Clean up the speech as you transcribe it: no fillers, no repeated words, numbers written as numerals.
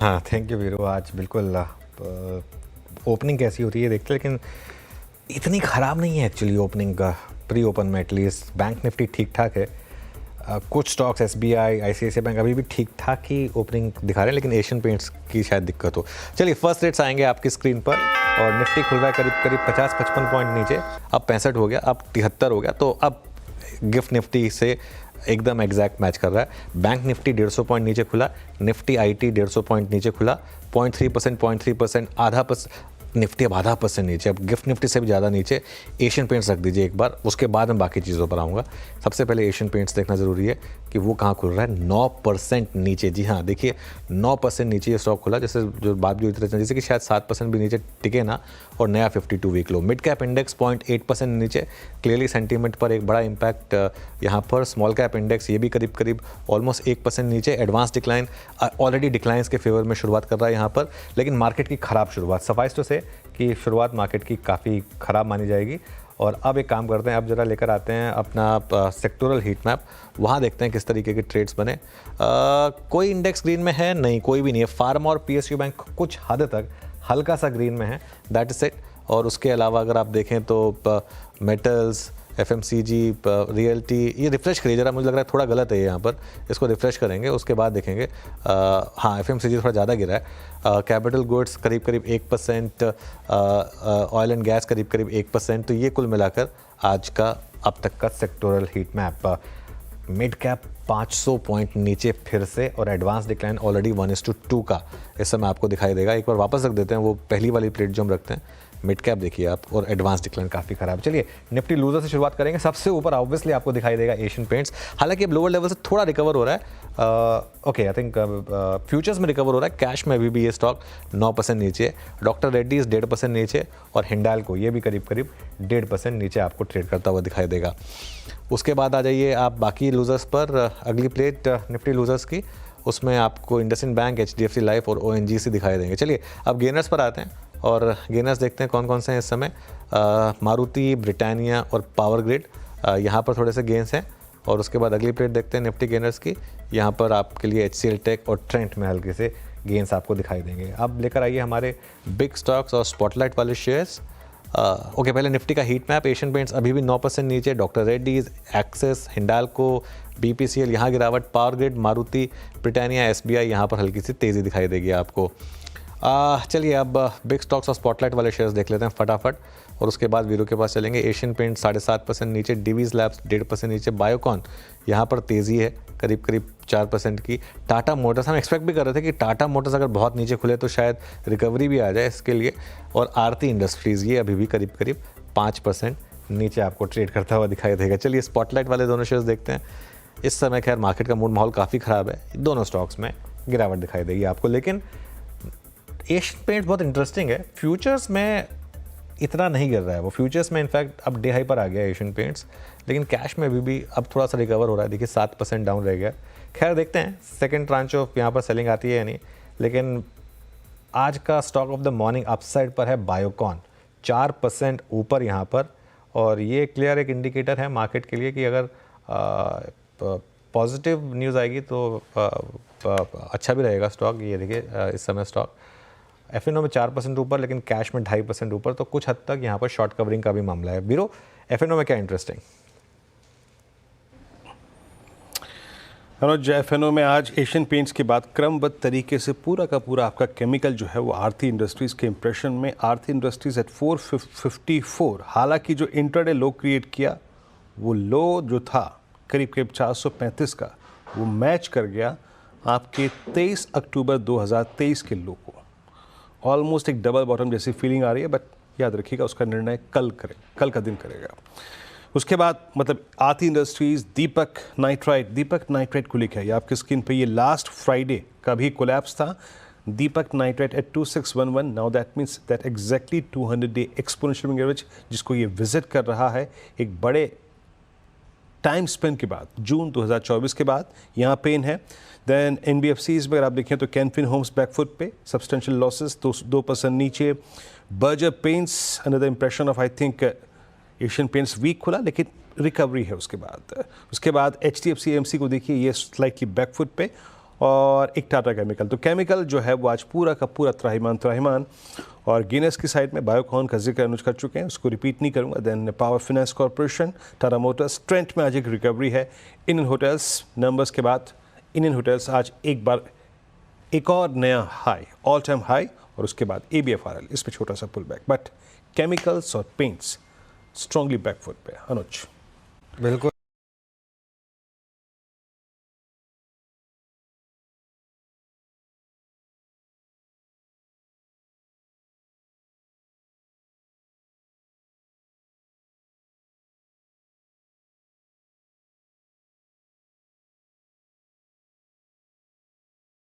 हाँ, thank you Veeru. आज बिल्कुल ओपनिंग कैसी हो रही है देखते हैं, लेकिन इतनी ख़राब नहीं है एक्चुअली ओपनिंग का। प्री ओपन में एटलीस्ट बैंक निफ्टी ठीक ठाक है। कुछ स्टॉक्स एसबीआई, आईसीआईसीआई बैंक अभी भी ठीक ठाक ही ओपनिंग दिखा रहे हैं, लेकिन एशियन पेंट्स की शायद दिक्कत हो। चलिए फर्स्ट रेट्स आएंगे आपकी स्क्रीन पर, और निफ्टी खुल रहा है करीब करीब 50-55 पॉइंट नीचे। अब 65 हो गया, अब 73 हो गया, तो अब गिफ्ट निफ्टी से एकदम एग्जैक्ट मैच कर रहा है। बैंक निफ्टी 150 पॉइंट नीचे खुला, निफ्टी आईटी 150 पॉइंट नीचे खुला, 0.3%, आधा परसेंट निफ्टी अब आधा परसेंट नीचे, अब गिफ्ट निफ्टी से भी ज़्यादा नीचे। एशियन पेंट्स रख दीजिए एक बार, उसके बाद मैं बाकी चीज़ों पर आऊँगा। सबसे पहले एशियन पेंट्स देखना ज़रूरी है कि वो कहाँ खुल रहा है। 9% नीचे, जी हाँ देखिए 9% नीचे ये स्टॉक खुला। जैसे जो बात भी होती रहती है, जैसे कि शायद 7% भी नीचे टिके ना, और नया 52 week low. Mid cap index 0.8% नीचे, क्लियरली सेंटीमेंट पर एक बड़ा इम्पैक्ट यहाँ पर। स्मॉल कैप इंडेक्स ये भी करीब करीब ऑलमोस्ट 1% नीचे। एडवांस डिक्लाइन ऑलरेडी डिक्लाइंस के फेवर में शुरुआत कर रहा है यहाँ पर, लेकिन मार्केट की ख़राब शुरुआत, सफाइस टू से कि शुरुआत मार्केट की काफ़ी ख़राब मानी जाएगी। और अब एक काम करते हैं, अब ज़रा लेकर आते हैं अपना सेक्टोरल हीट मैप, वहाँ देखते हैं किस तरीके के ट्रेड्स बने। कोई इंडेक्स ग्रीन में है नहीं, कोई भी नहीं है। फार्मा और पीएसयू बैंक कुछ हद तक हल्का सा ग्रीन में है, दैट इज इट। और उसके अलावा अगर आप देखें तो मेटल्स, एफएमसीजी, रियल्टी, ये रिफ्रेश करिए ज़रा, मुझे लग रहा है थोड़ा गलत है ये यहाँ पर, इसको रिफ्रेश करेंगे उसके बाद देखेंगे। हाँ, एफएमसीजी थोड़ा ज़्यादा गिरा है। कैपिटल गुड्स करीब करीब 1%, ऑयल एंड गैस करीब करीब 1%। तो ये कुल मिलाकर आज का अब तक का sectoral heat map. Mid cap 500 point नीचे फिर से, और एडवांस डिक्लाइन ऑलरेडी 1:2 का इस समय आपको दिखाई देगा। एक बार वापस रख देते हैं वो पहली वाली प्लेट जो हम रखते हैं। मिड कैप देखिए आप, और एडवांस डिक्लाइन काफ़ी खराब। चलिए निफ्टी लूजर से शुरुआत करेंगे। सबसे ऊपर ऑब्वियसली आपको दिखाई देगा एशियन पेंट्स, हालांकि अब लोअर लेवल से थोड़ा रिकवर हो रहा है। ओके, आई थिंक फ्यूचर्स में रिकवर हो रहा है। कैश में अभी भी ये स्टॉक 9% नीचे। डॉक्टर रेड्डीज 1.5% नीचे, और हिंडाल्को ये भी करीब करीब 1.5% नीचे आपको ट्रेड करता हुआ दिखाई देगा। उसके बाद आ जाइए आप बाकी लूजर्स पर। अगली प्लेट निफ्टी लूजर्स की, उसमें आपको इंडसइंड बैंक, एचडीएफसी लाइफ और ओएनजीसी दिखाई देंगे। चलिए अब गेनर्स पर आते हैं, और गेनर्स देखते हैं कौन कौन से हैं इस समय। मारुति, ब्रिटानिया और पावर ग्रिड, यहाँ पर थोड़े से गेंस हैं। और उसके बाद अगली प्लेट देखते हैं निफ्टी गेनर्स की, यहाँ पर आपके लिए एचसीएल टेक और ट्रेंट में हल्के से गेंस आपको दिखाई देंगे। अब लेकर आइए हमारे बिग स्टॉक्स और स्पॉटलाइट वाले शेयर्स। ओके, पहले निफ्टी का हीट मैप। एशियन पेंट्स अभी भी 9% नीचे, doctor Reddy's, axis, Hindalco, BPCL यहाँ गिरावट, power grid, Maruti, Britannia, SBI यहाँ पर हल्की सी तेज़ी दिखाई देगी आपको। चलिए अब बिग स्टॉक्स और स्पॉटलाइट वाले शेयर्स देख लेते हैं फटाफट, और उसके बाद वीरो के पास चलेंगे। एशियन पेंट 7.5% नीचे, डिवीज़ लैब्स 1.5% नीचे, बायोकॉन यहाँ पर तेज़ी है करीब करीब 4% की। टाटा मोटर्स, हम एक्सपेक्ट भी कर रहे थे कि टाटा मोटर्स अगर बहुत नीचे खुले तो शायद रिकवरी भी आ जाए इसके लिए। और आरती इंडस्ट्रीज़ ये अभी भी करीब करीब 5% नीचे आपको ट्रेड करता हुआ दिखाई देगा। चलिए स्पॉटलाइट वाले दोनों शेयर्स देखते हैं। इस समय खैर मार्केट का मूड माहौल काफ़ी ख़राब है, दोनों स्टॉक्स में गिरावट दिखाई देगी आपको, लेकिन एशियन पेंट बहुत इंटरेस्टिंग है। फ्यूचर्स में इतना नहीं गिर रहा है वो, फ्यूचर्स में इनफैक्ट अब डे हाई पर आ गया एशियन पेंट्स, लेकिन कैश में भी अब थोड़ा सा रिकवर हो रहा है। देखिए 7% डाउन रह गया। खैर देखते हैं सेकंड ट्रांच ऑफ यहाँ पर सेलिंग आती है या नहीं, लेकिन आज का stock of the morning upside पर है बायोकॉन, 4% ऊपर यहाँ पर। और ये क्लियर एक इंडिकेटर है मार्केट के लिए कि अगर पॉजिटिव न्यूज़ आएगी तो अच्छा भी रहेगा स्टॉक। ये देखिए इस समय स्टॉक एफएनओ में 4% ऊपर, लेकिन कैश में 2.5% ऊपर, तो कुछ हद तक यहाँ पर शॉर्ट कवरिंग का भी मामला है। बीरो, एफएनओ में क्या इंटरेस्टिंग? मनोज, एफएनओ में आज एशियन पेंट्स के बाद क्रमबद्ध तरीके से पूरा का पूरा आपका केमिकल जो है वो आरती इंडस्ट्रीज़ के इंप्रेशन में। आरती इंडस्ट्रीज़ एट 454, हालांकि जो इंट्राडे लो क्रिएट किया वो लो जो था करीब करीब 435 का, वो मैच कर गया आपके 23 अक्टूबर 2023 के लो को। ऑलमोस्ट एक डबल बॉटम जैसी फीलिंग आ रही है, बट याद रखिएगा उसका निर्णय कल का दिन करेगा। उसके बाद मतलब आरती इंडस्ट्रीज़, दीपक नाइट्राइट को लिखा है आपकी स्क्रीन पे, ये लास्ट फ्राइडे का भी कोलैप्स था। Deepak Nitrite at 2611, now that means that exactly 200 day exponential moving average जिसको ये विजिट कर रहा है एक बड़े टाइम स्पेन के बाद, जून 2024 के बाद यहाँ पेन है। देन एनबीएफसीज में अगर आप देखें तो कैनफिन होम्स बैकफुट पे, सब्सटेंशियल लॉसेस, तो 2% नीचे। Berger Paints, another impression of I think Asian Paints week खुला, लेकिन रिकवरी है उसके बाद। एचडीएफसी एएमसी को देखिए, ये स्लाइटली बैकफुट पे, और एक टाटा केमिकल। तो केमिकल जो है वो आज पूरा का पूरा त्राहिमाम। और गिनेस की साइड में बायोकॉन का जिक्र अनुज कर चुके हैं, उसको रिपीट नहीं करूंगा। Then Power Finance Corporation, Tata Motors, Trent में आज एक रिकवरी है। इंडियन होटल्स नंबर्स के बाद इंडियन होटल्स आज एक बार एक और नया हाई, ऑल टाइम हाई, और उसके बाद ABFRL इस पे छोटा सा पुल बैक, बट केमिकल्स और पेंट्स स्ट्रांगली बैकफुट पे। अनुज बिल्कुल।